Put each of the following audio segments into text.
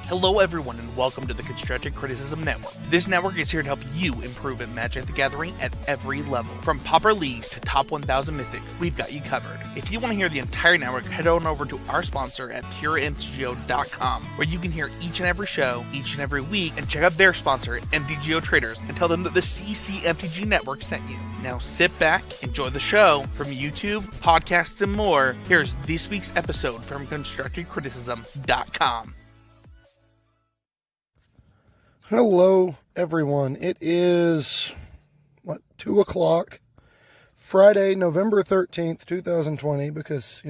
Hello everyone and welcome to the Constructive Criticism Network. This network is here to help you improve at Magic the Gathering at every level. From Pauper Leagues to Top 1000 Mythic, we've got you covered. If you want to hear the entire network, head on over to our sponsor at puremtgo.com, where you can hear each and every show, each and every week, and check out their sponsor, MTGO Traders, and tell them that the CCMTG Network sent you. Now sit back, enjoy the show. From YouTube, podcasts, and more, here's this week's episode from ConstructiveCriticism.com. Hello, everyone. It is, 2 o'clock, Friday, November 13th, 2020, because,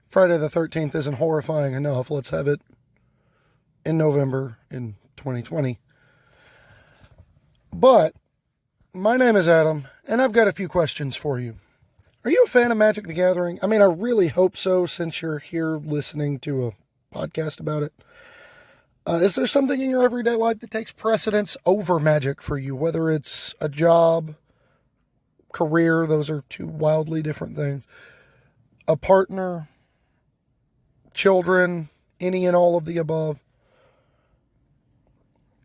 Friday the 13th isn't horrifying enough. Let's have it in November in 2020. But, my name is Adam, and I've got a few questions for you. Are you a fan of Magic the Gathering? I mean, I really hope so, since you're here listening to a podcast about it. Is there something in your everyday life that takes precedence over Magic for you? Whether it's a job, career, those are two wildly different things. A partner, children, any and all of the above.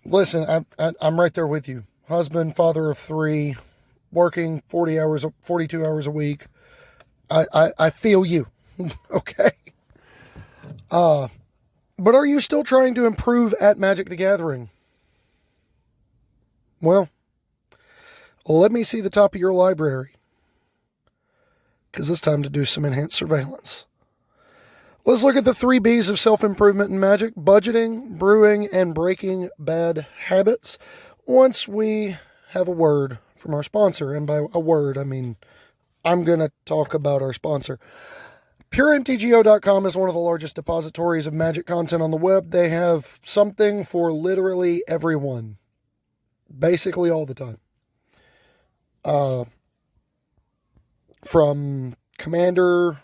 Listen, I'm right there with you. Husband, father of 3, working 42 hours a week. I feel you. Okay. But are you still trying to improve at Magic the Gathering? Well, let me see the top of your library, because it's time to do some enhanced surveillance. Let's look at the 3 B's of self-improvement in Magic: budgeting, brewing, and breaking bad habits, once we have a word from our sponsor. And by a word, I mean I'm going to talk about our sponsor. PureMTGO.com is one of the largest depositories of Magic content on the web. They have something for literally everyone, basically all the time. From Commander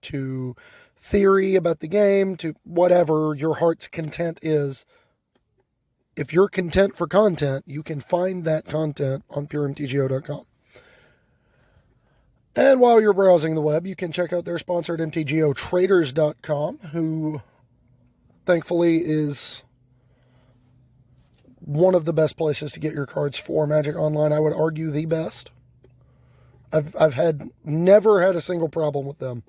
to theory about the game to whatever your heart's content is. If you're content for content, you can find that content on PureMTGO.com. And while you're browsing the web, you can check out their sponsor at MTGOtraders.com, who thankfully is one of the best places to get your cards for Magic Online. I would argue the best. I've never had a single problem with them,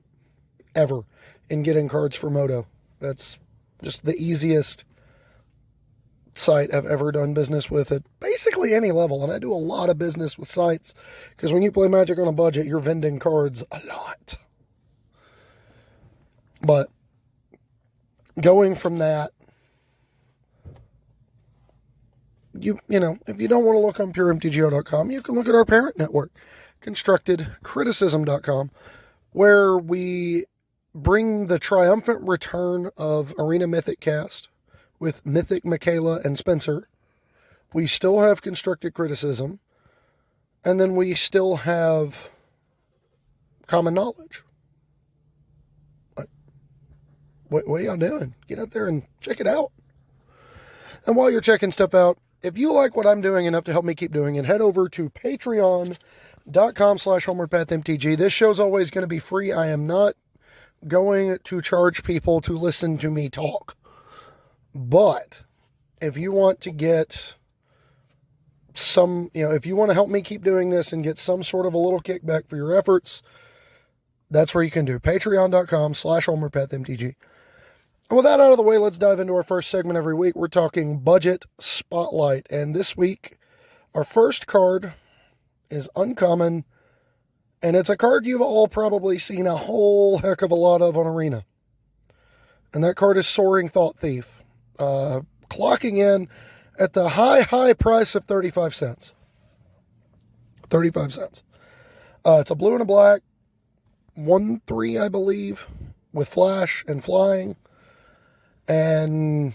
ever, in getting cards for Moto. That's just the easiest site I've ever done business with at basically any level. And I do a lot of business with sites, because when you play Magic on a budget, you're vending cards a lot. But going from that, if you don't want to look on PureMTGO.com, you can look at our parent network, ConstructedCriticism.com, where we bring the triumphant return of Arena Mythic Cast with Mythic, Michaela, and Spencer. We still have Constructed Criticism. And then we still have Common Knowledge. What are y'all doing? Get out there and check it out. And while you're checking stuff out, if you like what I'm doing enough to help me keep doing it, head over to patreon.com/HomewardPathMTG. This show's always going to be free. I am not going to charge people to listen to me talk. But if you want to get some, if you want to help me keep doing this and get some sort of a little kickback for your efforts, that's where you can do. Patreon.com/HomewardPathMTG. And with that out of the way, let's dive into our first segment every week. We're talking Budget Spotlight. And this week, our first card is uncommon. And it's a card you've all probably seen a whole heck of a lot of on Arena. And that card is Soaring Thought Thief. Clocking in at the high price of 35 cents. 35 cents. It's a blue and a black, 1/3, I believe, with flash and flying. And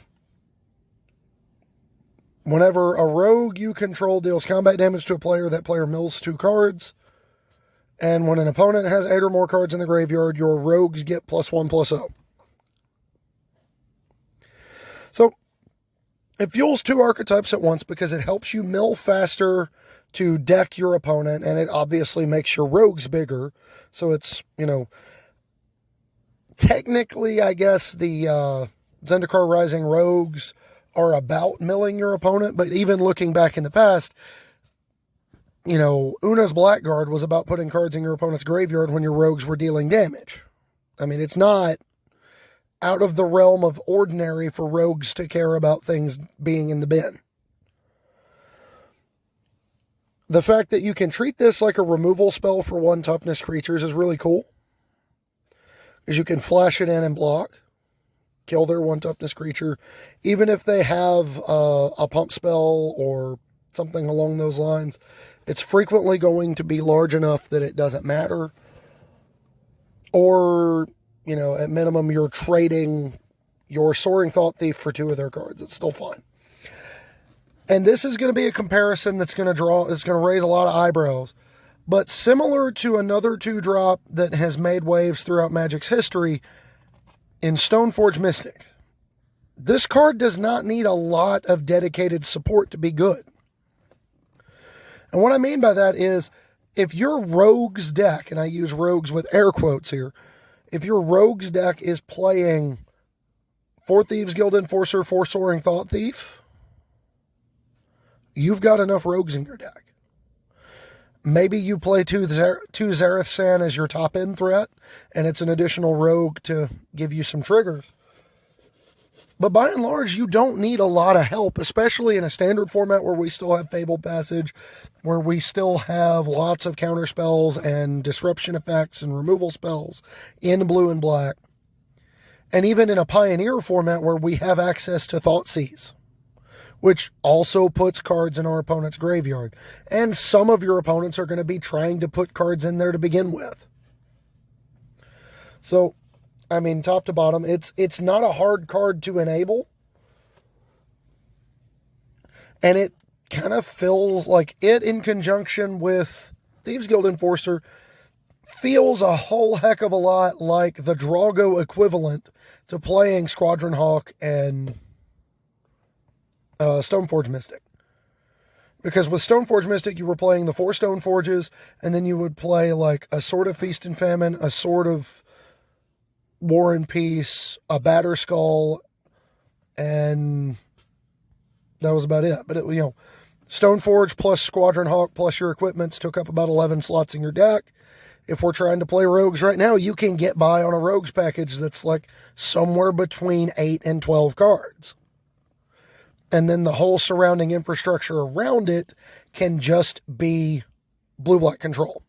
whenever a rogue you control deals combat damage to a player, that player mills 2 cards. And when an opponent has 8 or more cards in the graveyard, your rogues get +1/+0. So, it fuels 2 archetypes at once because it helps you mill faster to deck your opponent, and it obviously makes your rogues bigger. So it's, technically, I guess, the Zendikar Rising rogues are about milling your opponent, but even looking back in the past, Una's Blackguard was about putting cards in your opponent's graveyard when your rogues were dealing damage. I mean, it's not out of the realm of ordinary for rogues to care about things being in the bin. The fact that you can treat this like a removal spell for 1 toughness creatures is really cool, because you can flash it in and block, kill their 1 toughness creature, even if they have a pump spell or something along those lines. It's frequently going to be large enough that it doesn't matter. Or, at minimum, you're trading your Soaring Thought Thief for 2 of their cards. It's still fine. And this is going to be a comparison that's going to raise a lot of eyebrows. But similar to another 2-drop that has made waves throughout Magic's history, in Stoneforge Mystic, this card does not need a lot of dedicated support to be good. And what I mean by that is, if your rogue's deck, and I use rogues with air quotes here, if your rogue's deck is playing 4 Thieves Guild Enforcer, 4 Soaring Thought Thief, you've got enough rogues in your deck. Maybe you play 2 Zareth San as your top-end threat, and it's an additional rogue to give you some triggers. But by and large, you don't need a lot of help, especially in a standard format where we still have Fabled Passage, where we still have lots of counter spells and disruption effects and removal spells in blue and black. And even in a Pioneer format where we have access to Thoughtseize, which also puts cards in our opponent's graveyard. And some of your opponents are going to be trying to put cards in there to begin with. So, I mean, top to bottom, it's not a hard card to enable. And it kind of feels like it, in conjunction with Thieves Guild Enforcer, feels a whole heck of a lot like the Drago equivalent to playing Squadron Hawk and Stoneforge Mystic. Because with Stoneforge Mystic, you were playing the 4 Stoneforges, and then you would play like a Sword of Feast and Famine, a Sword of War and Peace, a Batter Skull, and that was about it. But Stoneforge plus Squadron Hawk plus your equipments took up about 11 slots in your deck. If we're trying to play rogues right now, you can get by on a rogues package that's like somewhere between 8 and 12 cards. And then the whole surrounding infrastructure around it can just be blue-black control.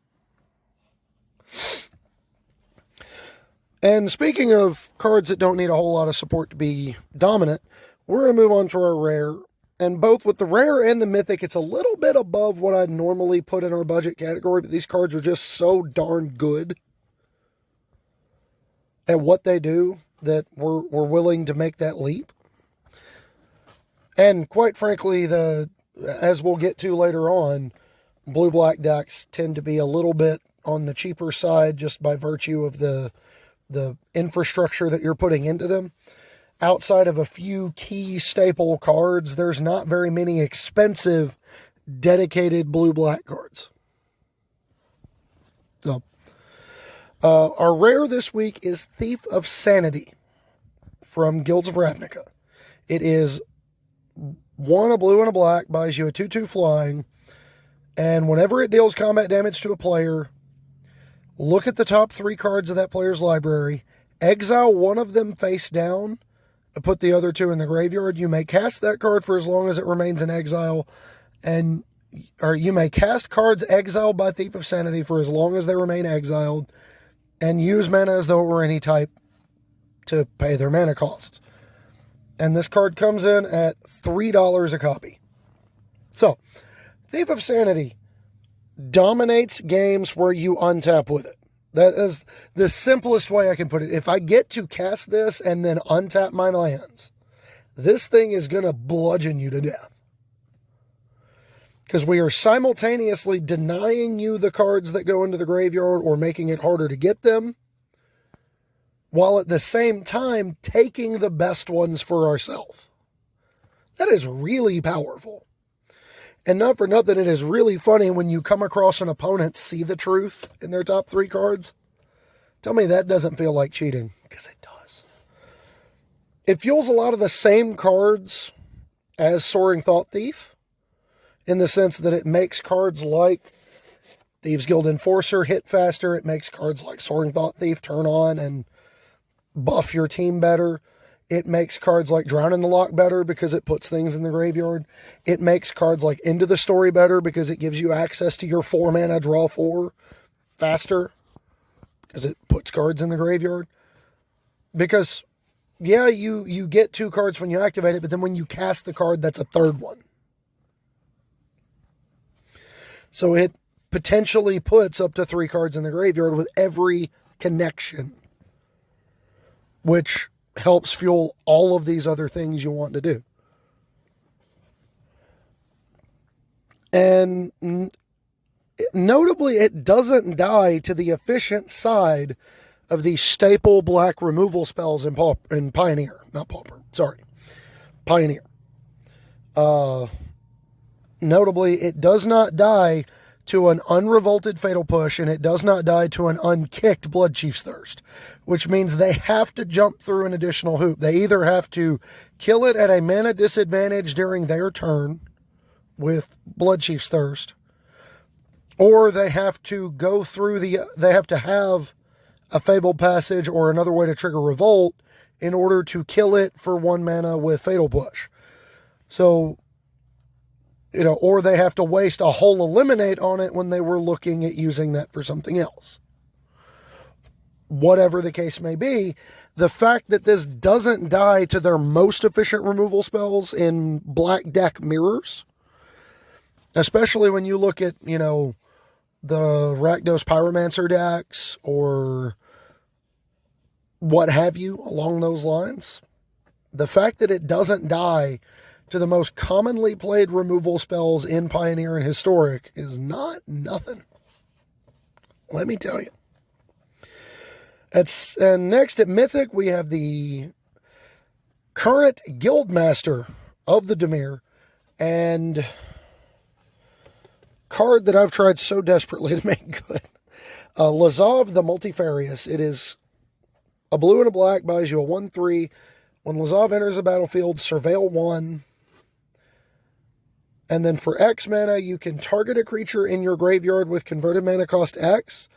And speaking of cards that don't need a whole lot of support to be dominant, we're going to move on to our rare. And both with the rare and the mythic, it's a little bit above what I'd normally put in our budget category, but these cards are just so darn good at what they do that we're willing to make that leap. And quite frankly, as we'll get to later on, blue-black decks tend to be a little bit on the cheaper side just by virtue of the infrastructure that you're putting into them. Outside of a few key staple cards, there's not very many expensive, dedicated blue-black cards. So, our rare this week is Thief of Sanity from Guilds of Ravnica. It is 1 a blue and a black, buys you a 2/2 flying, and whenever it deals combat damage to a player, look at the top 3 cards of that player's library, exile 1 of them face down, and put the other 2 in the graveyard. You may cast that card for as long as it remains in exile, or you may cast cards exiled by Thief of Sanity for as long as they remain exiled, and use mana as though it were any type to pay their mana costs. And this card comes in at $3 a copy. So, Thief of Sanity dominates games where you untap with it. That is the simplest way I can put it. If I get to cast this and then untap my lands, this thing is going to bludgeon you to death. Because we are simultaneously denying you the cards that go into the graveyard or making it harder to get them, while at the same time taking the best ones for ourselves. That is really powerful. And not for nothing, it is really funny when you come across an opponent see the truth in their top 3 cards. Tell me that doesn't feel like cheating, because it does. It fuels a lot of the same cards as Soaring Thought Thief, in the sense that it makes cards like Thieves Guild Enforcer hit faster. It makes cards like Soaring Thought Thief turn on and buff your team better. It makes cards like Drown in the Lock better because it puts things in the graveyard. It makes cards like Into the Story better because it gives you access to your 4-mana draw 4 faster because it puts cards in the graveyard. Because, yeah, you get 2 cards when you activate it, but then when you cast the card, that's a 3rd one. So it potentially puts up to 3 cards in the graveyard with every connection, which helps fuel all of these other things you want to do. And notably, it doesn't die to the efficient side of the staple black removal spells in Pioneer. Not Pauper, sorry. Pioneer. Notably, it does not die to an unrevolted Fatal Push, and it does not die to an unkicked Bloodchief's Thirst, which means they have to jump through an additional hoop. They either have to kill it at a mana disadvantage during their turn with Bloodchief's Thirst, or they have to go through they have to have a Fabled Passage or another way to trigger Revolt in order to kill it for 1 mana with Fatal Push. So, or they have to waste a whole Eliminate on it when they were looking at using that for something else. Whatever the case may be, the fact that this doesn't die to their most efficient removal spells in black deck mirrors, especially when you look at, the Rakdos Pyromancer decks or what have you along those lines, the fact that it doesn't die to the most commonly played removal spells in Pioneer and Historic is nothing. Let me tell you. And next at Mythic, we have the current Guildmaster of the Dimir, and card that I've tried so desperately to make good. Lazav the Multifarious. It is a blue and a black, buys you a 1/3. When Lazav enters the battlefield, surveil 1. And then for X mana, you can target a creature in your graveyard with converted mana cost X.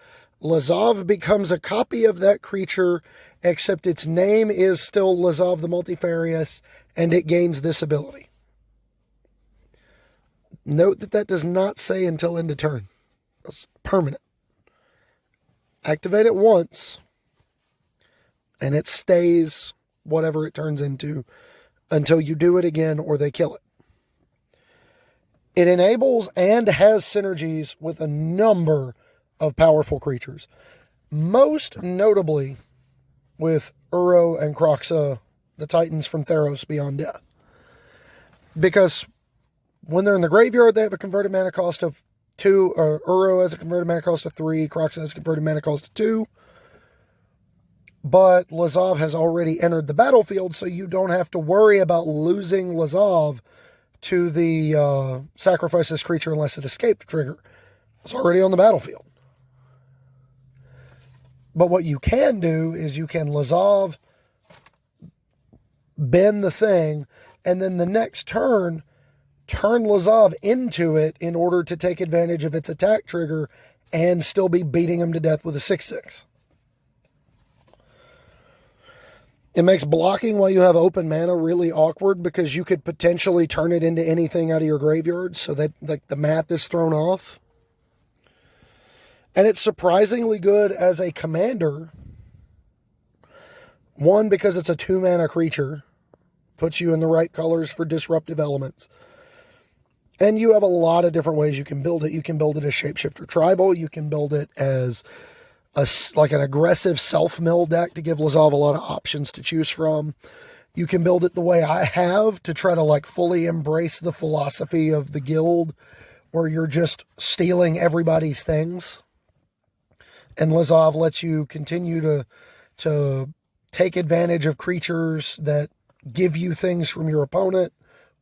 Lazav becomes a copy of that creature, except its name is still Lazav the Multifarious, and it gains this ability. Note that does not say until end of turn. It's permanent. Activate it once, and it stays whatever it turns into until you do it again or they kill it. It enables and has synergies with a number of powerful creatures, most notably with Uro and Kroxa, the Titans from Theros Beyond Death. Because when they're in the graveyard, they have a converted mana cost of 2. Uro has a converted mana cost of 3. Kroxa has a converted mana cost of 2. But Lazav has already entered the battlefield, so you don't have to worry about losing Lazav to the sacrifice this creature unless it escaped trigger. It's already on the battlefield. But what you can do is you can Lazav, bend the thing, and then the next turn Lazav into it in order to take advantage of its attack trigger and still be beating him to death with a 6/6. It makes blocking while you have open mana really awkward because you could potentially turn it into anything out of your graveyard, so that the math is thrown off. And it's surprisingly good as a commander. 1, because it's a 2-mana creature. Puts you in the right colors for disruptive elements. And you have a lot of different ways you can build it. You can build it as Shapeshifter Tribal. You can build it as like an aggressive self-mill deck to give Lazav a lot of options to choose from. You can build it the way I have to try to fully embrace the philosophy of the guild where you're just stealing everybody's things. And Lazav lets you continue to take advantage of creatures that give you things from your opponent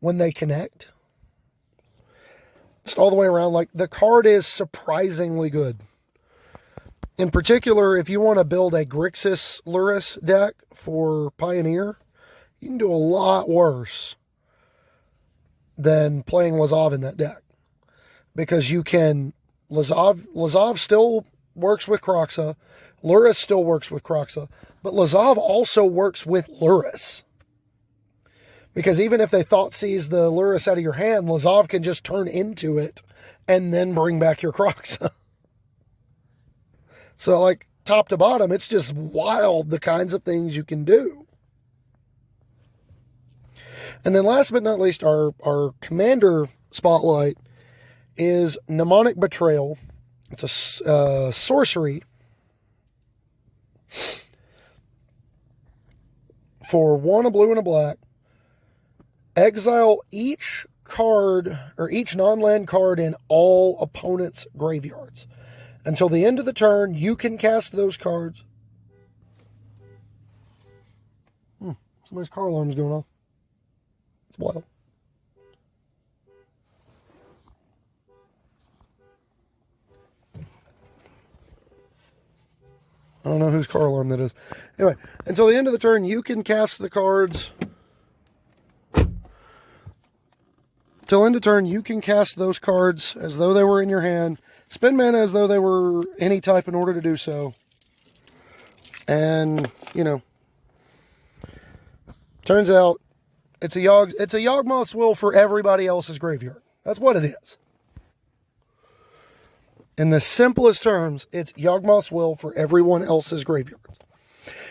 when they connect. Just all the way around, the card is surprisingly good. In particular, if you want to build a Grixis Luris deck for Pioneer, You can do a lot worse than playing Lazav in that deck. Because you can... Lazav still works with Kroxa. Luris still works with Kroxa. But Lazav also works with Luris. Because even if they thought seize the Luris out of your hand, Lazav can just turn into it and then bring back your Kroxa. So, like, top to bottom, it's just wild the kinds of things you can do. And then last but not least, our commander spotlight is Mnemonic Betrayal. It's a sorcery for 1, a blue, and a black. Exile each card, or each non-land card in all opponents' graveyards. Until the end of the turn, you can cast those cards. Somebody's car alarm's going off. It's wild. I don't know whose car alarm that is. Anyway, until the end of the turn, you can cast the cards. Till end of turn, you can cast those cards as though they were in your hand. Spend mana as though they were any type in order to do so. And, you know, turns out it's a Yawgmoth's Will for everybody else's graveyard. That's what it is. In the simplest terms, it's Yawgmoth's Will for everyone else's graveyards.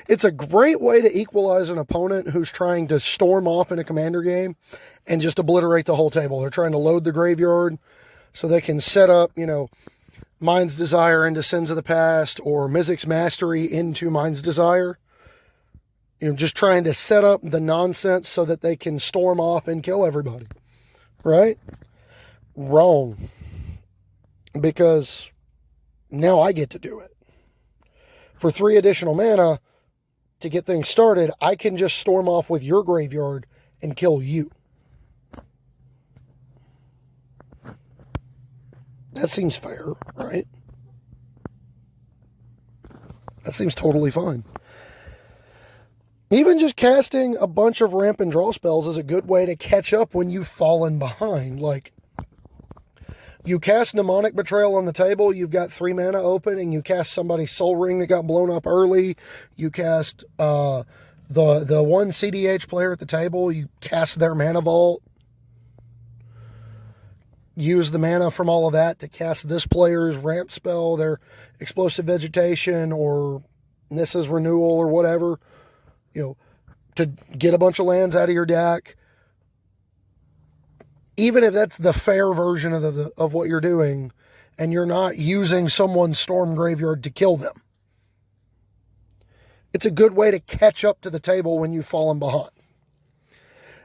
It's a great way to equalize an opponent who's trying to storm off in a commander game and just obliterate the whole table. They're trying to load the graveyard so they can set up, you know, Mind's Desire into Sins of the Past or Mizzix's Mastery into Mind's Desire. You know, just trying to set up the nonsense so that they can storm off and kill everybody. Right? Wrong. Because now I get to do it. For 3 additional mana to get things started, I can just storm off with your graveyard and kill you. That seems fair, right? That seems totally fine. Even just casting a bunch of ramp and draw spells is a good way to catch up when you've fallen behind. Like, you cast Mnemonic Betrayal on the table, you've got 3 mana open, and you cast somebody's Soul Ring that got blown up early. You cast the one CDH player at the table, you cast their Mana Vault. Use the mana from all of that to cast this player's ramp spell, their Explosive Vegetation, or Nissa's Renewal, or whatever. You know, to get a bunch of lands out of your deck. Even if that's the fair version of what you're doing, and you're not using someone's Storm Graveyard to kill them. It's a good way to catch up to the table when you've fallen behind.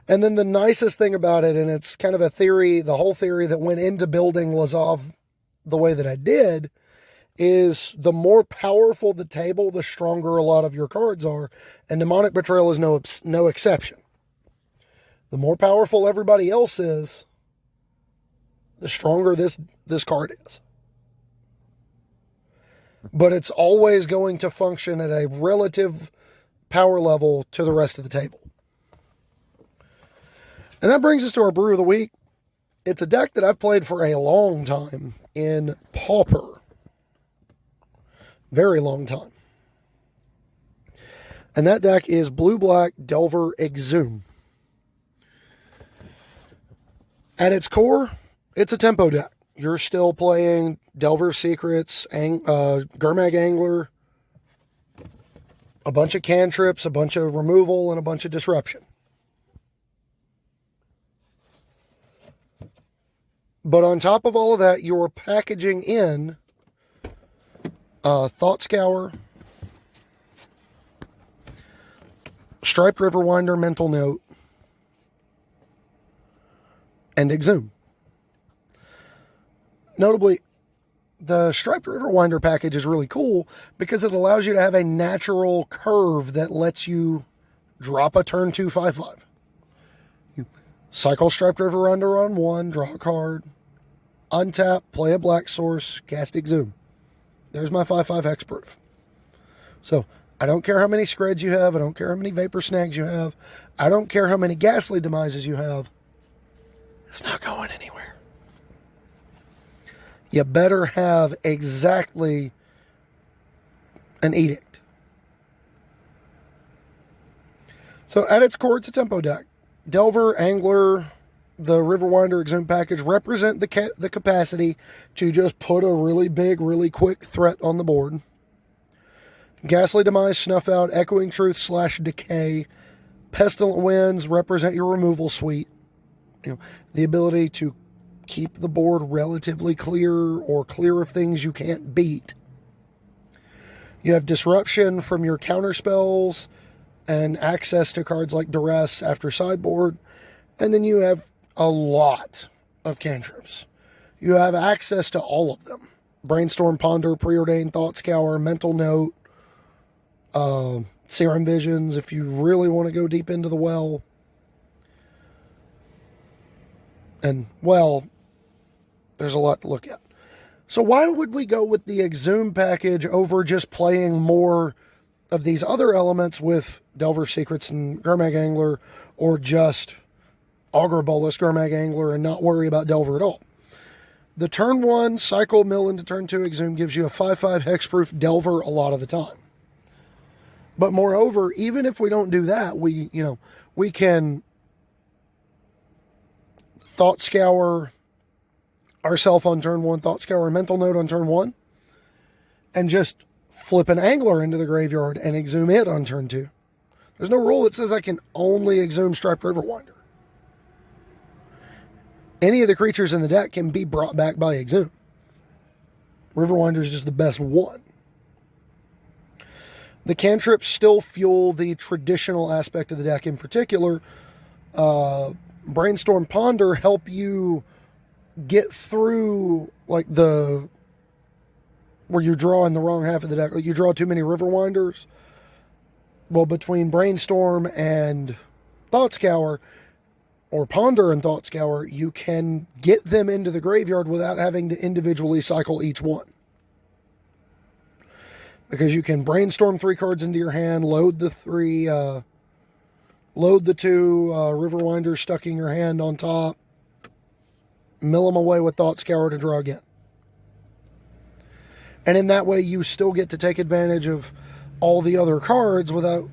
And then the nicest thing about it, and it's kind of a theory, the whole theory that went into building Lazav the way that I did, is the more powerful the table, the stronger a lot of your cards are. And Mnemonic Betrayal is no exception. The more powerful everybody else is, the stronger this card is. But it's always going to function at a relative power level to the rest of the table. And that brings us to our brew of the week. It's a deck that I've played for a long time in Pauper. Very long time. And that deck is Blue-Black Delver Exhume. At its core, it's a tempo deck. You're still playing Delver Secrets, Gurmag Angler, a bunch of cantrips, a bunch of removal, and a bunch of disruption. But on top of all of that, you're packaging in Thought Scour, Striped Riverwinder Mental Note, and Exhume. Notably, the Striped Riverwinder package is really cool because it allows you to have a natural curve that lets you drop a turn 2 5/5. You cycle Striped Riverwinder on 1, draw a card, untap, play a black source, cast Exhume. There's my 5/5 hexproof. So I don't care how many screds you have. I don't care how many vapor snags you have. I don't care how many ghastly demises you have. It's not going anywhere. You better have exactly an edict. So at its core, it's a tempo deck. Delver, Angler, the Riverwinder Exhume package represent the capacity to just put a really big, really quick threat on the board. Ghastly Demise, Snuff Out, Echoing Truth / Decay, Pestilent Winds represent your removal suite. The ability to keep the board relatively clear or clear of things you can't beat. You have Disruption from your counter spells and access to cards like Duress after sideboard. And then you have a lot of cantrips. You have access to all of them. Brainstorm, Ponder, Preordain, Thought Scour, Mental Note, Serum Visions if you really want to go deep into the well. And, well, there's a lot to look at. So why would we go with the Exhume package over just playing more of these other elements with Delver Secrets and Gurmag Angler, or just Augur Bolus, Gurmag Angler, and not worry about Delver at all? The turn 1 cycle mill into turn 2 Exhume gives you a 5/5 hexproof Delver a lot of the time. But moreover, even if we don't do that, we can Thought Scour ourself on turn 1, Thought Scour Mental Note on turn 1, and just flip an Angler into the graveyard and Exhume it on turn 2. There's no rule that says I can only Exhume Striped Riverwinder. Any of the creatures in the deck can be brought back by Exhume. Riverwinder is just the best one. The cantrips still fuel the traditional aspect of the deck. In particular, Brainstorm, Ponder help you get through like where you draw in the wrong half of the deck. Like you draw too many Riverwinders. Well, between Brainstorm and Thought Scour, or Ponder and Thought Scour, you can get them into the graveyard without having to individually cycle each one. Because you can Brainstorm 3 cards into your hand, load the 2 Riverwinders stuck in your hand on top, mill them away with Thought Scour to draw again. And in that way, you still get to take advantage of all the other cards without,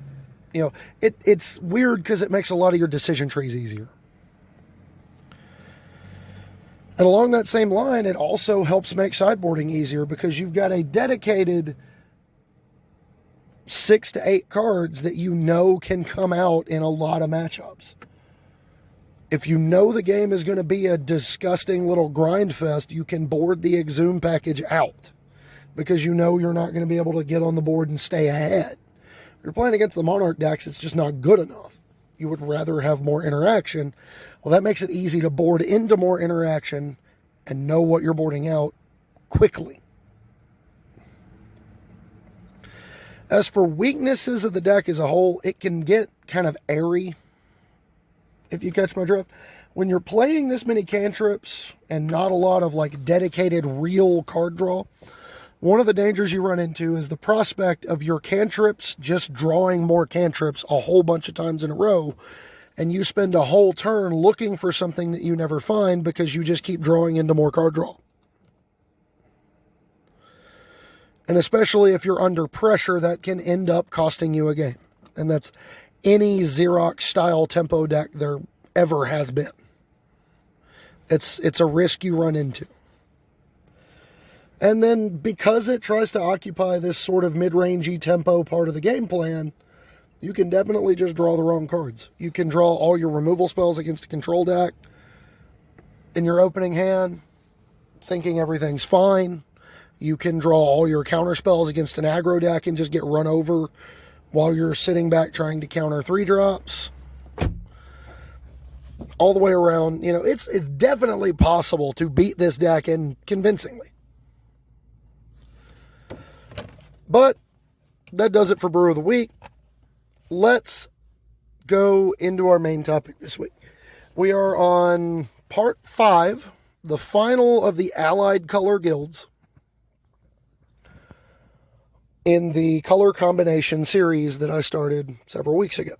it's weird because it makes a lot of your decision trees easier. And along that same line, it also helps make sideboarding easier because you've got a dedicated 6 to 8 cards that can come out in a lot of matchups. If you know the game is going to be a disgusting little grind fest, you can board the Exhume package out because you're not going to be able to get on the board and stay ahead. If you're playing against the Monarch decks, it's just not good enough. You would rather have more interaction. Well, that makes it easy to board into more interaction and know what you're boarding out quickly. As for weaknesses of the deck as a whole, it can get kind of airy, if you catch my drift. When you're playing this many cantrips and not a lot of dedicated real card draw, one of the dangers you run into is the prospect of your cantrips just drawing more cantrips a whole bunch of times in a row, and you spend a whole turn looking for something that you never find because you just keep drawing into more card draw. And especially if you're under pressure, that can end up costing you a game. And that's any Xerox style tempo deck there ever has been. It's a risk you run into. And then because it tries to occupy this sort of mid-rangey tempo part of the game plan, you can definitely just draw the wrong cards. You can draw all your removal spells against a control deck in your opening hand, thinking everything's fine. You can draw all your counter spells against an aggro deck and just get run over while you're sitting back trying to counter 3-drops. All the way around, it's definitely possible to beat this deck in convincingly. But that does it for Brew of the Week. Let's go into our main topic this week. We are on part 5, the final of the Allied Color Guilds. in the color combination series that I started several weeks ago.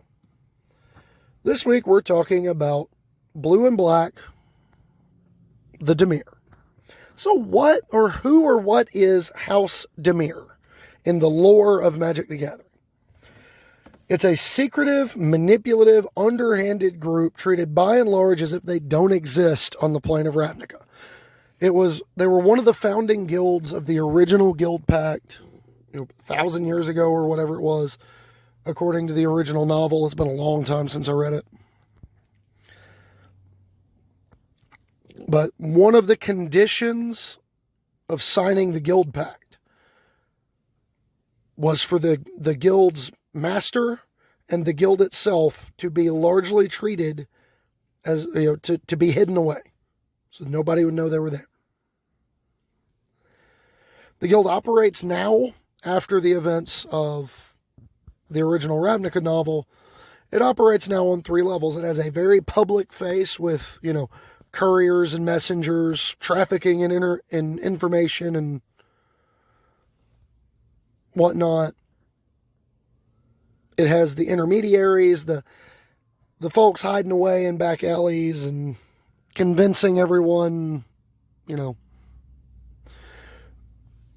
This week we're talking about blue and black, the Dimir. So what or who or what is House Dimir in the lore of Magic the Gathering? It's a secretive, manipulative, underhanded group treated by and large as if they don't exist on the plane of Ravnica. They were one of the founding guilds of the original Guild Pact, 1,000 years ago or whatever it was, according to the original novel. It's been a long time since I read it. But one of the conditions of signing the Guild Pact was for the guild's master and the guild itself to be largely treated as, to be hidden away. So nobody would know they were there. The guild operates now, after the events of the original Ravnica novel. It operates now on 3 levels. It has a very public face with, couriers and messengers, trafficking in information and whatnot. It has the intermediaries, the folks hiding away in back alleys and convincing everyone,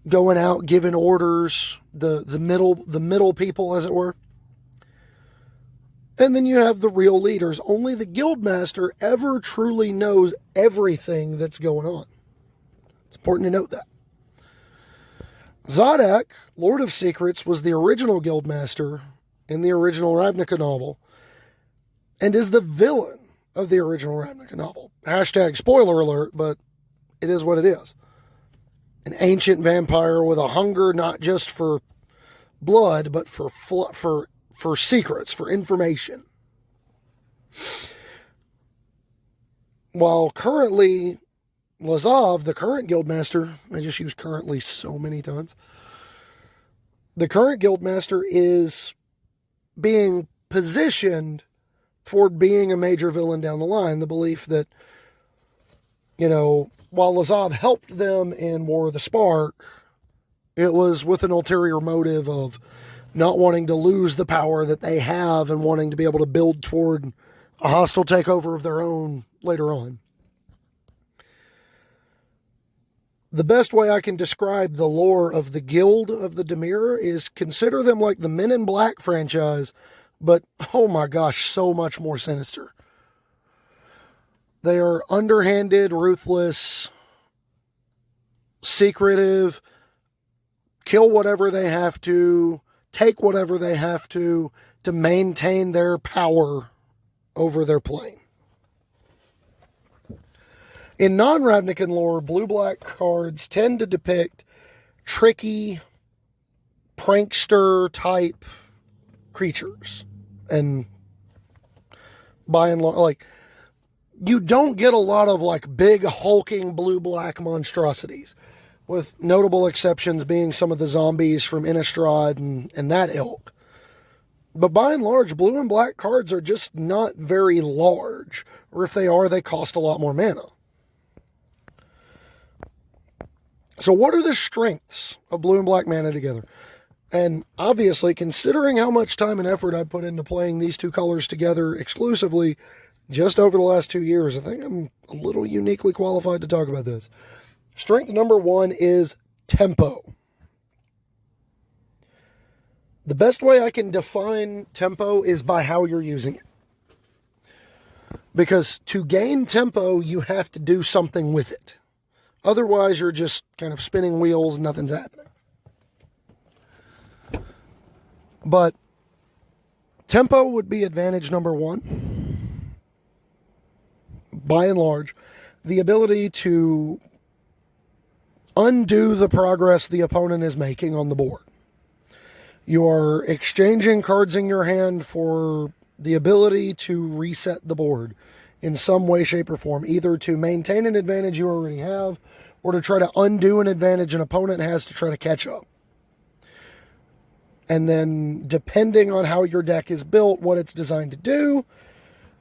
going out, giving orders, the middle people, as it were. And then you have the real leaders. Only the guildmaster ever truly knows everything that's going on. It's important to note that. Zodak, Lord of Secrets, was the original guildmaster in the original Ravnica novel and is the villain of the original Ravnica novel. Hashtag spoiler alert, but it is what it is. An ancient vampire with a hunger not just for blood, but for secrets, for information. While currently Lazav, the current guildmaster, I just use currently so many times, the current guildmaster is being positioned toward being a major villain down the line. The belief that, while Lazav helped them in War of the Spark, it was with an ulterior motive of not wanting to lose the power that they have and wanting to be able to build toward a hostile takeover of their own later on. The best way I can describe the lore of the Guild of the Dimir is consider them like the Men in Black franchise, but oh my gosh, so much more sinister. They are underhanded, ruthless, secretive, kill whatever they have to, take whatever they have to maintain their power over their plane. In non-Ravnican lore, blue-black cards tend to depict tricky, prankster-type creatures. And by and large, you don't get a lot of big, hulking, blue-black monstrosities, with notable exceptions being some of the zombies from Innistrad and that ilk. But by and large, blue and black cards are just not very large, or if they are, they cost a lot more mana. So what are the strengths of blue and black mana together? And obviously, considering how much time and effort I put into playing these 2 colors together exclusively just over the last 2 years, I think I'm a little uniquely qualified to talk about this. Strength number 1 is tempo. The best way I can define tempo is by how you're using it. Because to gain tempo, you have to do something with it. Otherwise, you're just kind of spinning wheels and nothing's happening. But tempo would be advantage number 1. By and large, the ability to undo the progress the opponent is making on the board. You are exchanging cards in your hand for the ability to reset the board in some way, shape, or form, either to maintain an advantage you already have or to try to undo an advantage an opponent has to try to catch up. And then, depending on how your deck is built, what it's designed to do,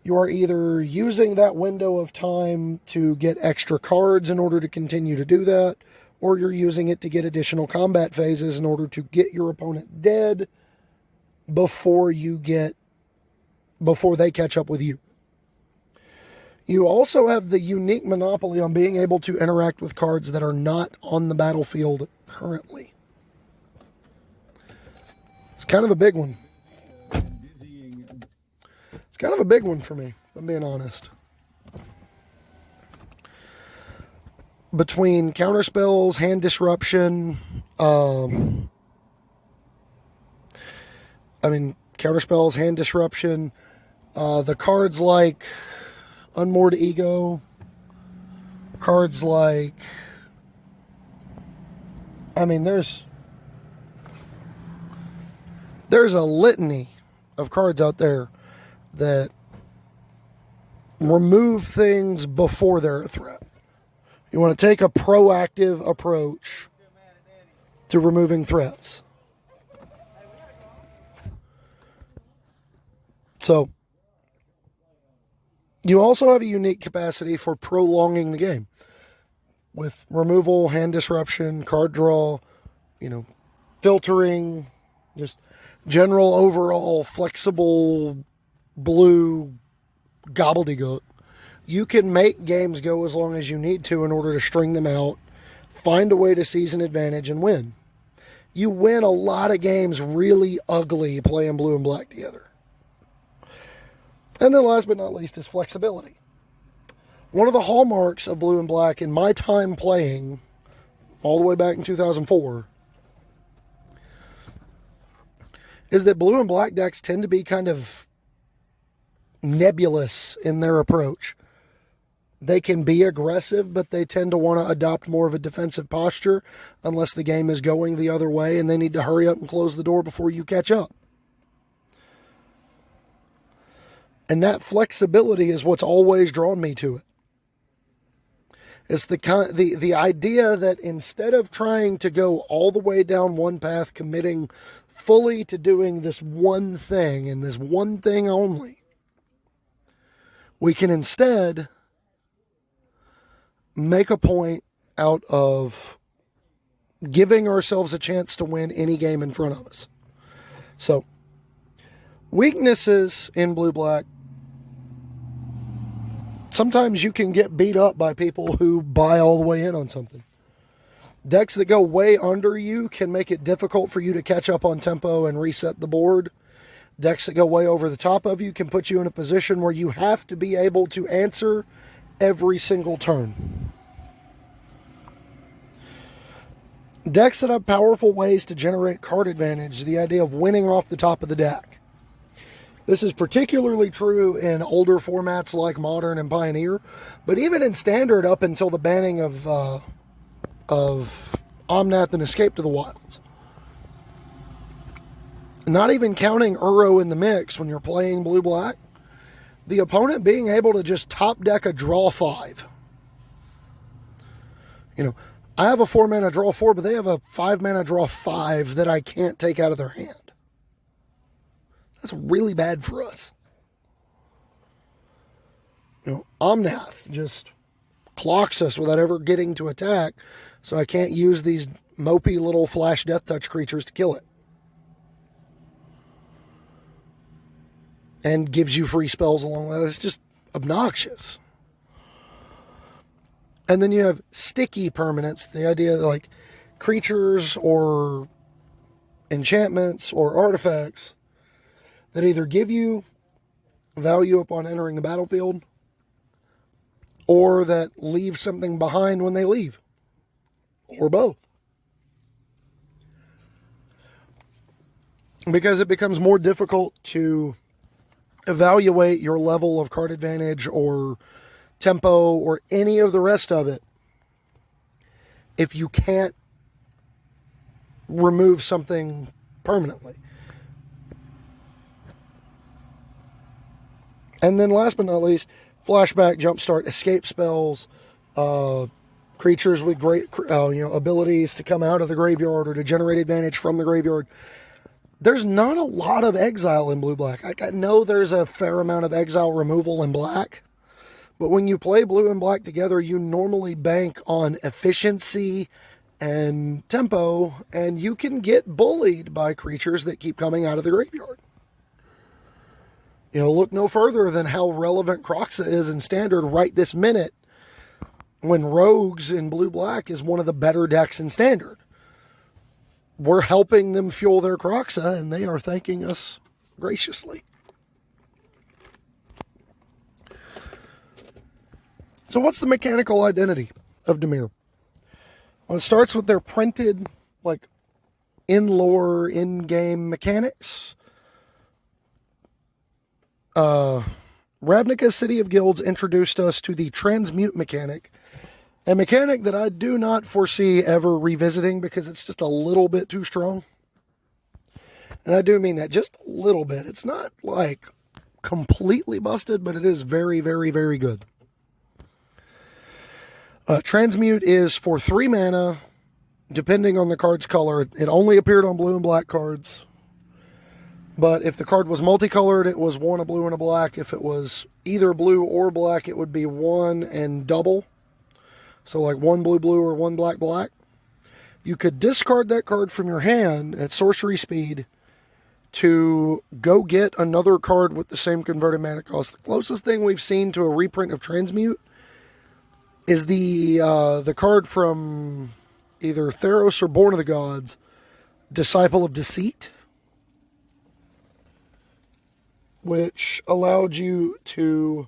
you are either using that window of time to get extra cards in order to continue to do that, or you're using it to get additional combat phases in order to get your opponent dead before they catch up with you. You also have the unique monopoly on being able to interact with cards that are not on the battlefield currently. It's kind of a big one. It's kind of a big one for me, if I'm being honest. Between counterspells, hand disruption, counterspells, hand disruption, the cards like Unmoored Ego, cards like, there's a litany of cards out there that remove things before they're a threat. You want to take a proactive approach to removing threats. So, you also have a unique capacity for prolonging the game with removal, hand disruption, card draw, filtering, just general overall flexible blue gobbledygook. You can make games go as long as you need to in order to string them out, find a way to seize an advantage, and win. You win a lot of games really ugly playing blue and black together. And then last but not least is flexibility. One of the hallmarks of blue and black in my time playing, all the way back in 2004, is that blue and black decks tend to be kind of nebulous in their approach. They can be aggressive, but they tend to want to adopt more of a defensive posture unless the game is going the other way and they need to hurry up and close the door before you catch up. And that flexibility is what's always drawn me to it. It's the idea that instead of trying to go all the way down one path, committing fully to doing this one thing and this one thing only, we can instead make a point out of giving ourselves a chance to win any game in front of us. So, weaknesses in blue-black. Sometimes you can get beat up by people who buy all the way in on something. Decks that go way under you can make it difficult for you to catch up on tempo and reset the board. Decks that go way over the top of you can put you in a position where you have to be able to answer every single turn. Decks that have powerful ways to generate card advantage, the idea of winning off the top of the deck. This is particularly true in older formats like Modern and Pioneer, but even in Standard up until the banning of Omnath and Escape to the Wilds. Not even counting Uro in the mix when you're playing blue-black, the opponent being able to just top deck a draw 5. I have a 4-mana draw 4, but they have a 5-mana draw 5 that I can't take out of their hand. That's really bad for us. Omnath just clocks us without ever getting to attack, so I can't use these mopey little flash death touch creatures to kill it. And gives you free spells along with it. It's just obnoxious. And then you have sticky permanents, the idea that like creatures or enchantments or artifacts that either give you value upon entering the battlefield or that leave something behind when they leave, or both. Because it becomes more difficult to evaluate your level of card advantage or tempo or any of the rest of it if you can't remove something permanently. And then last but not least, flashback, jumpstart, escape spells, creatures with great abilities to come out of the graveyard or to generate advantage from the graveyard. There's not a lot of exile in blue-black. I know there's a fair amount of exile removal in black, but when you play blue and black together, you normally bank on efficiency and tempo, and you can get bullied by creatures that keep coming out of the graveyard. Look no further than how relevant Kroxa is in Standard right this minute, when Rogues in blue-black is one of the better decks in Standard. We're helping them fuel their Kroxa, and they are thanking us graciously. So what's the mechanical identity of Dimir? Well, it starts with their printed, in-lore, in-game mechanics. Ravnica City of Guilds introduced us to the transmute mechanic, a mechanic that I do not foresee ever revisiting because it's just a little bit too strong. And I do mean that, just a little bit. It's not, completely busted, but it is very, very, very good. Transmute is for 3 mana, depending on the card's color. It only appeared on blue and black cards. But if the card was multicolored, it was 1 a blue and a black. If it was either blue or black, it would be 1 and double. So 1 blue blue or 1 black black. You could discard that card from your hand at sorcery speed to go get another card with the same converted mana cost. The closest thing we've seen to a reprint of Transmute is the card from either Theros or Born of the Gods, Disciple of Deceit, which allowed you to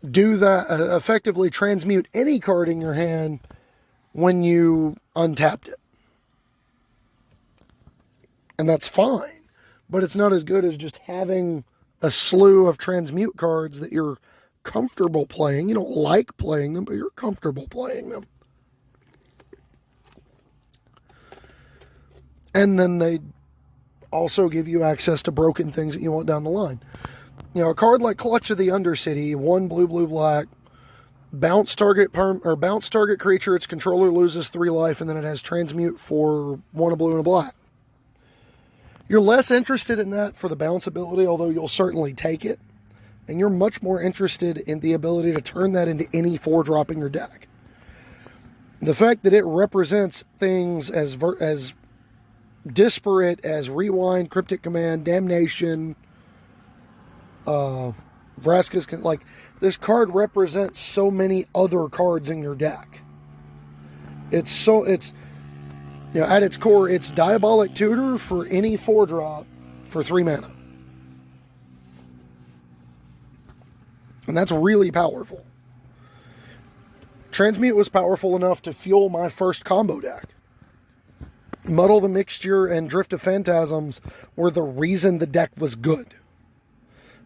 do that, effectively transmute any card in your hand when you untapped it. And that's fine, but it's not as good as just having a slew of transmute cards that you're comfortable playing. You don't like playing them, but you're comfortable playing them. And then they also give you access to broken things that you want down the line. A card like Clutch of the Undercity, 1 blue, blue, black, bounce target creature, its controller loses 3 life, and then it has transmute for 1 a blue and a black. You're less interested in that for the bounce ability, although you'll certainly take it. And you're much more interested in the ability to turn that into any 4-drop in your deck. The fact that it represents things as disparate as Rewind, Cryptic Command, Damnation, Vraska's, this card represents so many other cards in your deck. At its core, it's Diabolic Tutor for any 4-drop for 3 mana. And that's really powerful. Transmute was powerful enough to fuel my first combo deck. Muddle the Mixture and Drift of Phantasms were the reason the deck was good.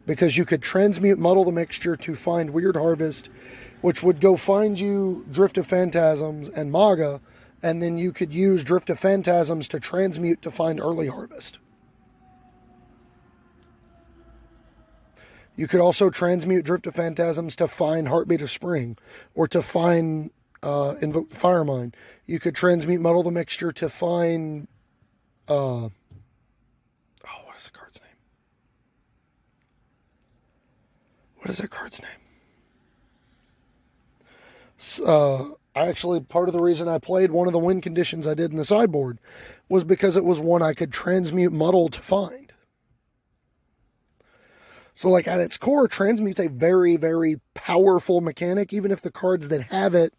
Because you could transmute Muddle the Mixture to find Weird Harvest, which would go find you Drift of Phantasms and Maga, and then you could use Drift of Phantasms to transmute to find Early Harvest. You could also transmute Drift of Phantasms to find Heartbeat of Spring, or to find Invoke Firemind. You could transmute Muddle the Mixture to find... what is the card's name? What is that card's name? Actually, part of the reason I played one of the win conditions I did in the sideboard was because it was one I could transmute Muddle to find. So, at its core, Transmute's a very, very powerful mechanic, even if the cards that have it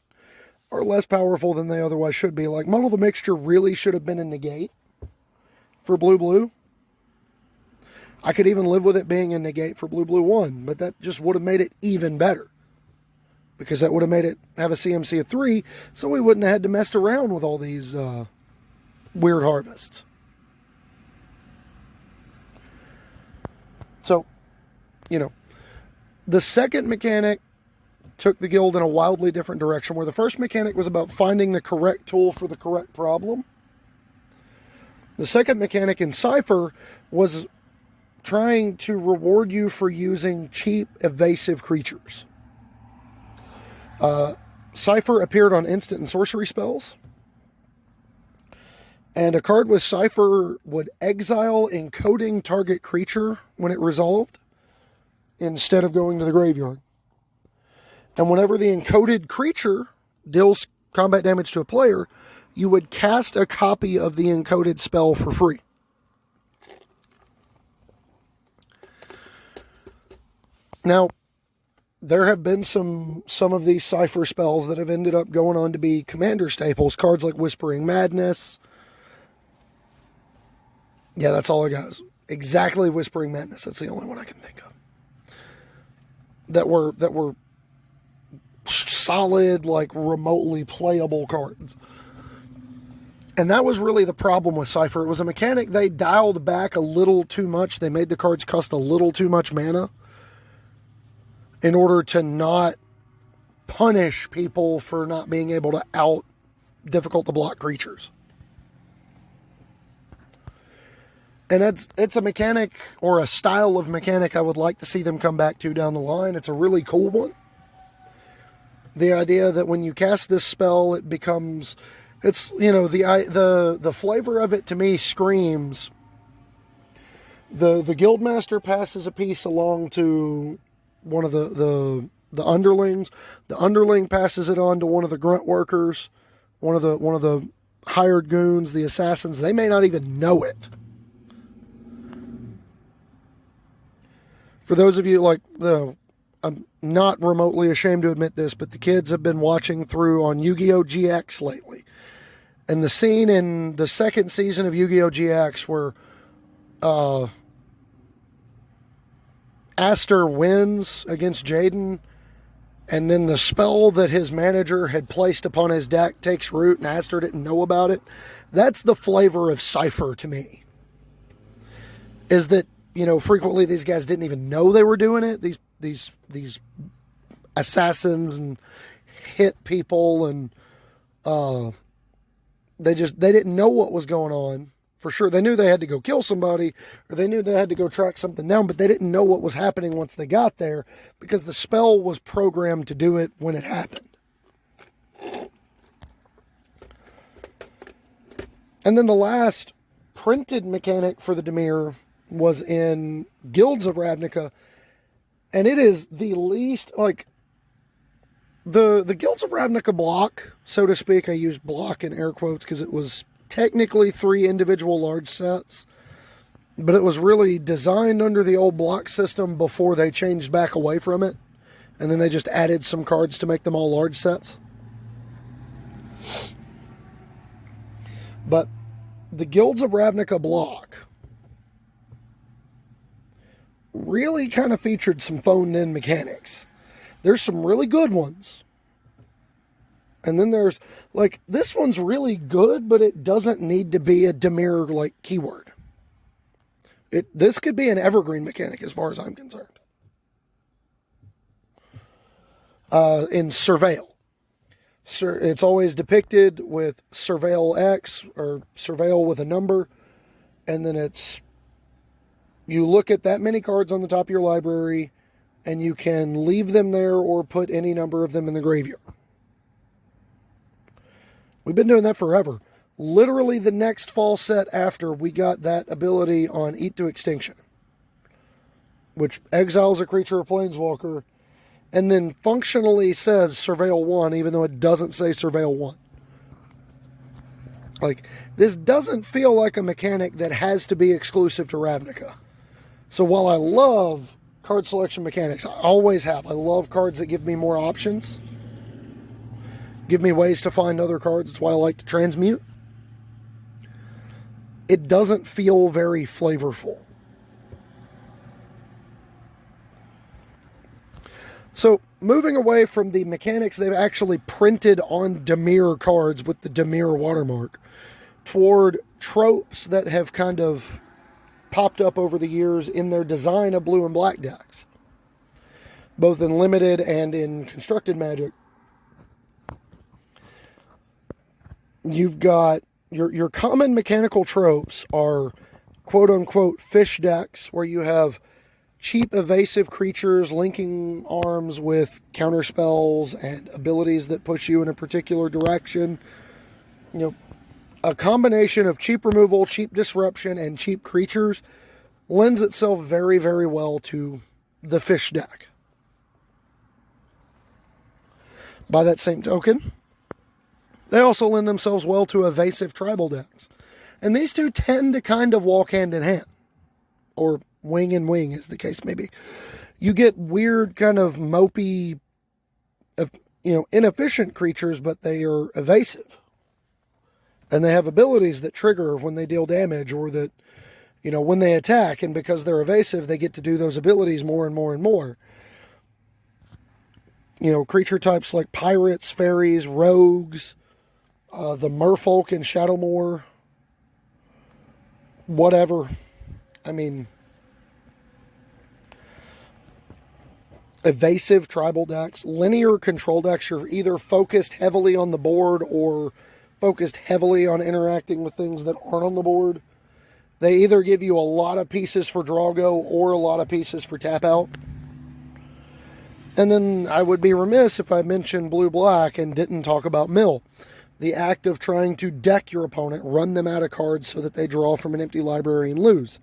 are less powerful than they otherwise should be. Muddle the Mixture really should have been a negate for blue-blue. I could even live with it being a negate for blue-blue 1, but that just would have made it even better. Because that would have made it have a CMC of 3, so we wouldn't have had to mess around with all these weird harvests. So, the second mechanic took the guild in a wildly different direction, where the first mechanic was about finding the correct tool for the correct problem. The second mechanic in Cypher was trying to reward you for using cheap, evasive creatures. Cypher appeared on instant and sorcery spells. And a card with Cypher would exile encoding target creature when it resolved, instead of going to the graveyard. And whenever the encoded creature deals combat damage to a player, you would cast a copy of the encoded spell for free. Now, there have been some of these Cypher spells that have ended up going on to be commander staples. Cards like Whispering Madness. Yeah, that's all I got. Is exactly Whispering Madness. That's the only one I can think of. That were solid, like remotely playable cards. And that was really the problem with Cypher. It was a mechanic they dialed back a little too much. They made the cards cost a little too much mana in order to not punish people for not being able to out difficult to block creatures. And it's a mechanic or a style of mechanic I would like to see them come back to down the line. It's a really cool one. The idea that when you cast this spell, it becomes, it's, you know, the flavor of it to me screams. The Guildmaster passes a piece along to one of the underlings. The underling passes it on to one of the grunt workers, one of the hired goons, the assassins. They may not even know it. For those of you I'm not remotely ashamed to admit this, but the kids have been watching through on Yu-Gi-Oh! GX lately. And the scene in the second season of Yu-Gi-Oh! GX where Aster wins against Jaden, and then the spell that his manager had placed upon his deck takes root and Aster didn't know about it. That's the flavor of Cypher to me. Is that, you know, frequently these guys didn't even know they were doing it. These assassins and hit people, and they didn't know what was going on. For sure, they knew they had to go kill somebody, or they knew they had to go track something down, but they didn't know what was happening once they got there, because the spell was programmed to do it when it happened. And then the last printed mechanic for the Dimir was in Guilds of Ravnica, and it is the least, like, the Guilds of Ravnica block, so to speak. I use block in air quotes because it was technically 3 individual large sets, but it was really designed under the old block system before they changed back away from it, and then they just added some cards to make them all large sets. But the Guilds of Ravnica block really kind of featured some phoned in mechanics. There's some really good ones. And then there's, like, this one's really good, but it doesn't need to be a Dimir, like, keyword. This could be an evergreen mechanic as far as I'm concerned. In Surveil. It's always depicted with Surveil X, or Surveil with a number, and then you look at that many cards on the top of your library, and you can leave them there or put any number of them in the graveyard. We've been doing that forever. Literally the next fall set after, we got that ability on Eat to Extinction, which exiles a creature or planeswalker, and then functionally says Surveil 1, even though it doesn't say Surveil 1. Like, this doesn't feel like a mechanic that has to be exclusive to Ravnica. So while I love card selection mechanics, I always have. I love cards that give me more options. Give me ways to find other cards. That's why I like to transmute. It doesn't feel very flavorful. So, moving away from the mechanics they've actually printed on Dimir cards with the Dimir watermark, toward tropes that have kind of popped up over the years in their design of blue and black decks, both in limited and in constructed Magic. You've got your common mechanical tropes are quote-unquote fish decks, where you have cheap evasive creatures linking arms with counter spells and abilities that push you in a particular direction. You know, a combination of cheap removal, cheap disruption, and cheap creatures lends itself very, very well to the fish deck. By that same token, They also lend themselves well to evasive tribal decks. And these two tend to kind of walk hand in hand, or wing and wing, as the case may be. You get weird kind of mopey, inefficient creatures, but they are evasive. And they have abilities that trigger when they deal damage, or that, when they attack, and because they're evasive, they get to do those abilities more and more and more. Creature types like pirates, fairies, rogues, the merfolk in Shadowmoor, whatever. Evasive tribal decks, linear control decks. You're either focused heavily on the board or focused heavily on interacting with things that aren't on the board. They either give you a lot of pieces for draw go or a lot of pieces for tap out. And then I would be remiss if I mentioned blue-black and didn't talk about mill. The act of trying to deck your opponent, run them out of cards so that they draw from an empty library and lose.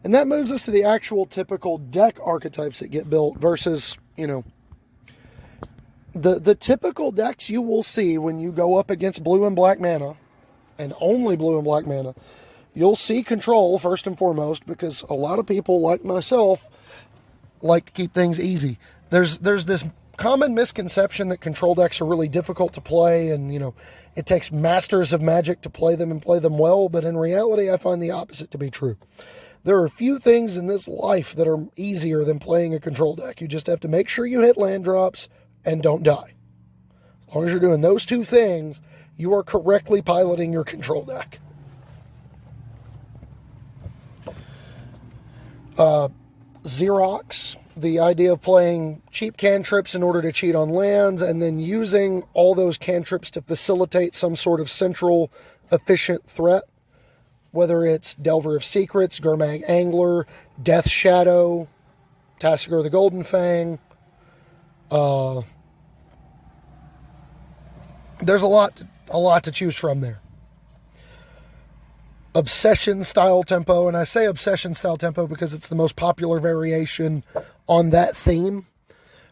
And that moves us to the actual typical deck archetypes that get built versus, the typical decks you will see when you go up against blue and black mana, and only blue and black mana. You'll see control first and foremost, because a lot of people, like myself, like to keep things easy. There's this common misconception that control decks are really difficult to play, and it takes masters of Magic to play them and play them well, but in reality I find the opposite to be true. There are few things in this life that are easier than playing a control deck. You just have to make sure you hit land drops and don't die. As long as you're doing those two things, you are correctly piloting your control deck. Xerox, the idea of playing cheap cantrips in order to cheat on lands, and then using all those cantrips to facilitate some sort of central efficient threat, whether it's Delver of Secrets, Gurmag Angler, Death Shadow, Tassiger the Golden Fang. There's a lot to choose from there. Obsession style tempo, and I say obsession style tempo because it's the most popular variation on that theme.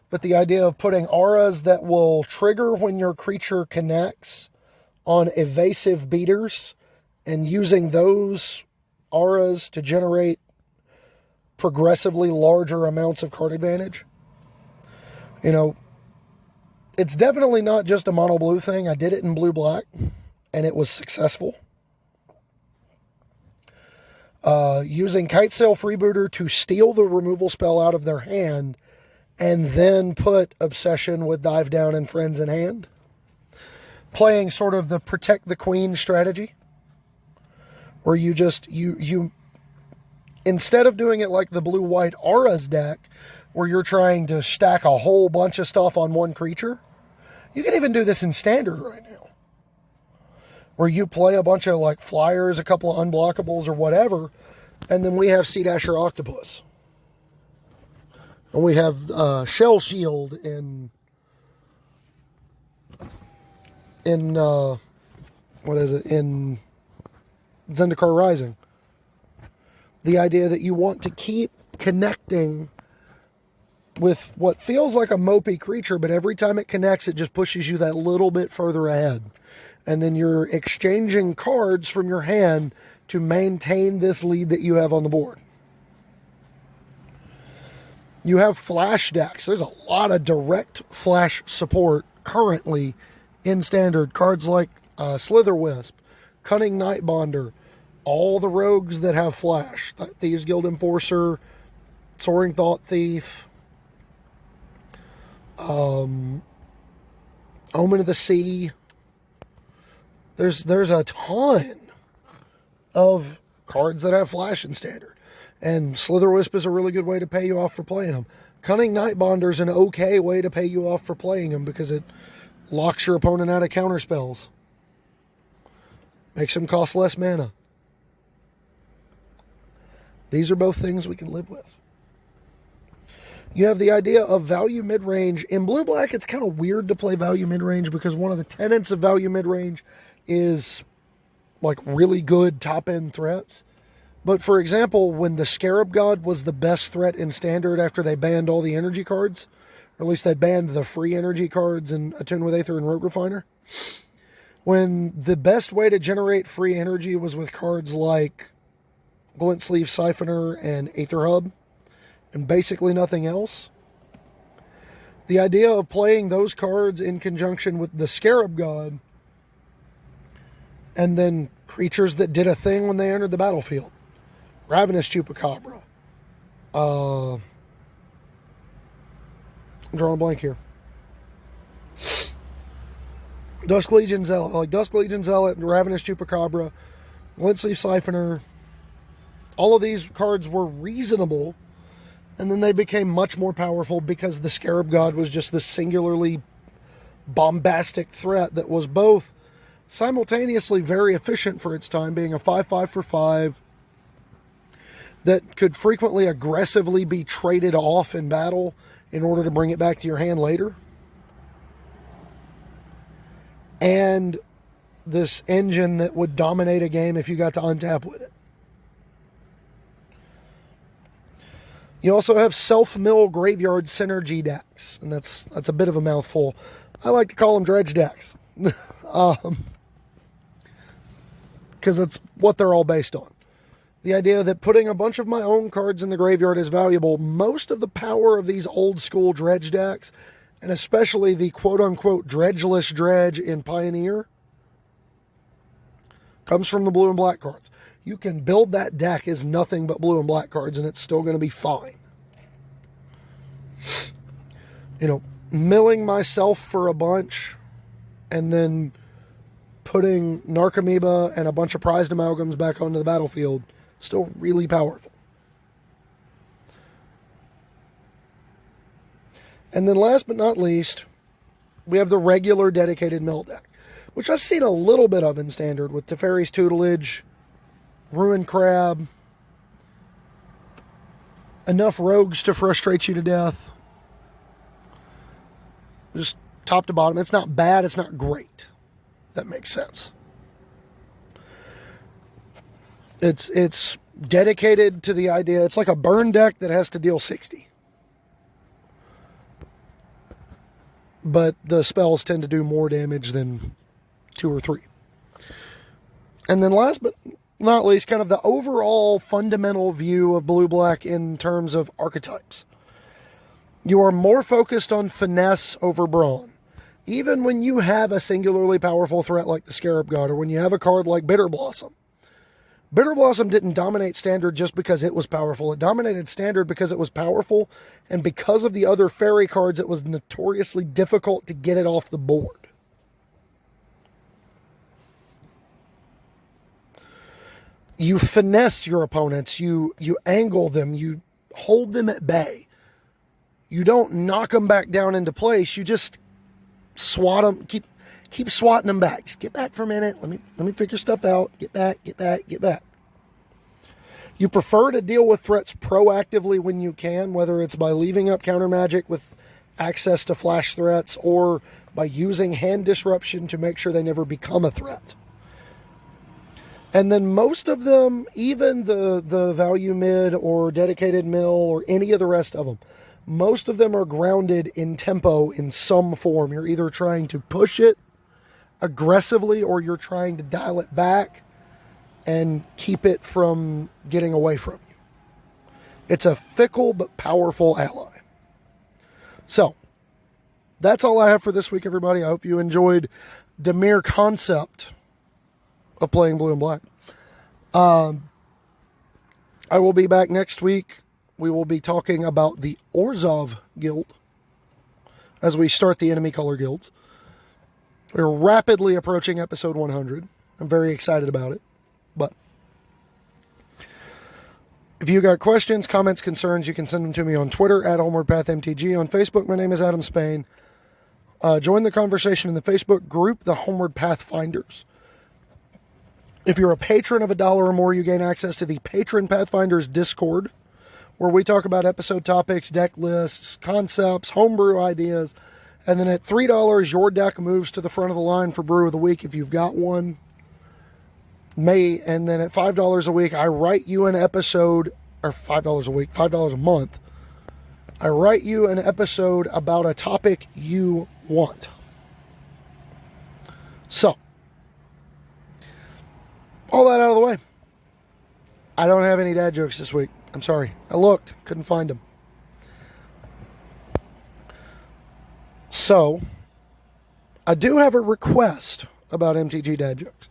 But the idea of putting auras that will trigger when your creature connects on evasive beaters, and using those auras to generate progressively larger amounts of card advantage. It's definitely not just a mono blue thing. I did it in blue black, and it was successful. Using Kitesail Freebooter to steal the removal spell out of their hand, and then put Obsession with Dive Down and Friends in hand. Playing sort of the Protect the Queen strategy, where you just, you instead of doing it like the blue-white Auras deck, where you're trying to stack a whole bunch of stuff on one creature, you can even do this in Standard right now, where you play a bunch of like flyers, a couple of unblockables or whatever, and then we have Sea Dasher Octopus. And we have Shell Shield in Zendikar Rising. The idea that you want to keep connecting with what feels like a mopey creature, but every time it connects, it just pushes you that little bit further ahead. And then you're exchanging cards from your hand to maintain this lead that you have on the board. You have flash decks. There's a lot of direct flash support currently in Standard. Cards like Slitherwisp, Cunning Nightbonder, all the rogues that have flash. Thieves Guild Enforcer, Soaring Thought Thief, Omen of the Sea. There's a ton of cards that have flash in Standard. And Slitherwisp is a really good way to pay you off for playing them. Cunning Nightbonder is an okay way to pay you off for playing them because it locks your opponent out of counterspells. Makes them cost less mana. These are both things we can live with. You have the idea of value mid-range. In blue-black, it's kind of weird to play value mid-range because one of the tenets of value mid-range is like really good top-end threats. But for example, when the Scarab God was the best threat in Standard after they banned all the energy cards, or at least they banned the free energy cards in Attune with Aether and Rogue Refiner, when the best way to generate free energy was with cards like Glint Sleeve Siphoner and Aether Hub, and basically nothing else. The idea of playing those cards in conjunction with the Scarab God, and then creatures that did a thing when they entered the battlefield. Ravenous Chupacabra. I'm drawing a blank here. Dusk Legion Zealot. Like Dusk Legion Zealot, Ravenous Chupacabra, Glint Sleeve Siphoner. All of these cards were reasonable, and then they became much more powerful because the Scarab God was just this singularly bombastic threat that was both simultaneously very efficient for its time, being a 5/5 for 5 that could frequently aggressively be traded off in battle in order to bring it back to your hand later. And this engine that would dominate a game if you got to untap with it. You also have self-mill graveyard synergy decks, and that's a bit of a mouthful. I like to call them dredge decks. Because it's what they're all based on. The idea that putting a bunch of my own cards in the graveyard is valuable. Most of the power of these old school dredge decks, and especially the quote-unquote dredgeless dredge in Pioneer, comes from the blue and black cards. You can build that deck as nothing but blue and black cards, and it's still going to be fine. You know, milling myself for a bunch, and then putting Narcomoeba and a bunch of prized amalgams back onto the battlefield, still really powerful. And then last but not least, we have the regular dedicated mill deck, which I've seen a little bit of in Standard with Teferi's Tutelage, Ruined Crab, enough rogues to frustrate you to death. Just top to bottom. It's not bad, it's not great. That makes sense. It's dedicated to the idea. It's like a burn deck that has to deal 60. But the spells tend to do more damage than 2 or 3. And then last but not least, kind of the overall fundamental view of blue-black in terms of archetypes. You are more focused on finesse over brawn. Even when you have a singularly powerful threat like the Scarab God, or when you have a card like Bitter Blossom. Bitter Blossom didn't dominate Standard just because it was powerful. It dominated Standard because it was powerful, and because of the other fairy cards, it was notoriously difficult to get it off the board. You finesse your opponents, you angle them, you hold them at bay. You don't knock them back down into place, you just swat them, keep swatting them back. Just get back for a minute. Let me figure stuff out. Get back. You prefer to deal with threats proactively when you can, whether it's by leaving up counter magic with access to flash threats or by using hand disruption to make sure they never become a threat. And then most of them, even the value mid or dedicated mill or any of the rest of them, most of them are grounded in tempo in some form. You're either trying to push it aggressively or you're trying to dial it back and keep it from getting away from you. It's a fickle but powerful ally. So, that's all I have for this week, everybody. I hope you enjoyed the mere concept of playing blue and black. I will be back next week. We will be talking about the Orzhov Guild as we start the enemy color guilds. We're rapidly approaching episode 100. I'm very excited about it. But if you got questions, comments, concerns, you can send them to me on Twitter at HomewardPathMTG. On Facebook, my name is Adam Spain. Join the conversation in the Facebook group, the Homeward Pathfinders. If you're a patron of $1 or more, you gain access to the Patron Pathfinders Discord, where we talk about episode topics, deck lists, concepts, homebrew ideas. And then at $3, your deck moves to the front of the line for Brew of the Week if you've got one. And then at $5 a week, I write you an episode, or $5 a week, $5 a month. I write you an episode about a topic you want. So, all that out of the way. I don't have any dad jokes this week. I'm sorry. I looked, couldn't find them. So, I do have a request about MTG dad jokes,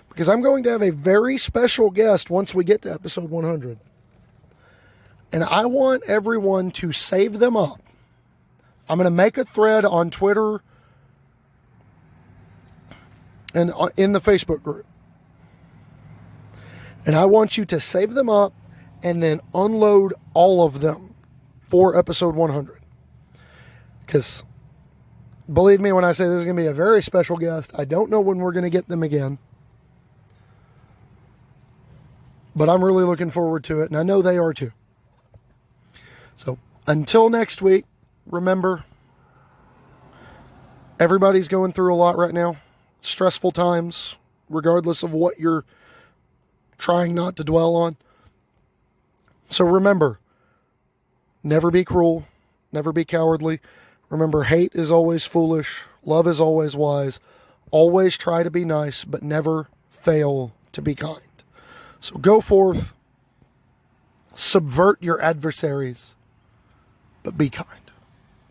because I'm going to have a very special guest once we get to episode 100. And I want everyone to save them up. I'm going to make a thread on Twitter and in the Facebook group. And I want you to save them up and then unload all of them for episode 100. Because, believe me when I say this is going to be a very special guest, I don't know when we're going to get them again. But I'm really looking forward to it, and I know they are too. So, until next week, remember, everybody's going through a lot right now. Stressful times, regardless of what you're trying not to dwell on. So remember, never be cruel, never be cowardly. Remember, hate is always foolish, love is always wise. Always try to be nice, but never fail to be kind. So go forth, subvert your adversaries, but be kind.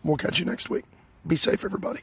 We'll catch you next week. Be safe, everybody.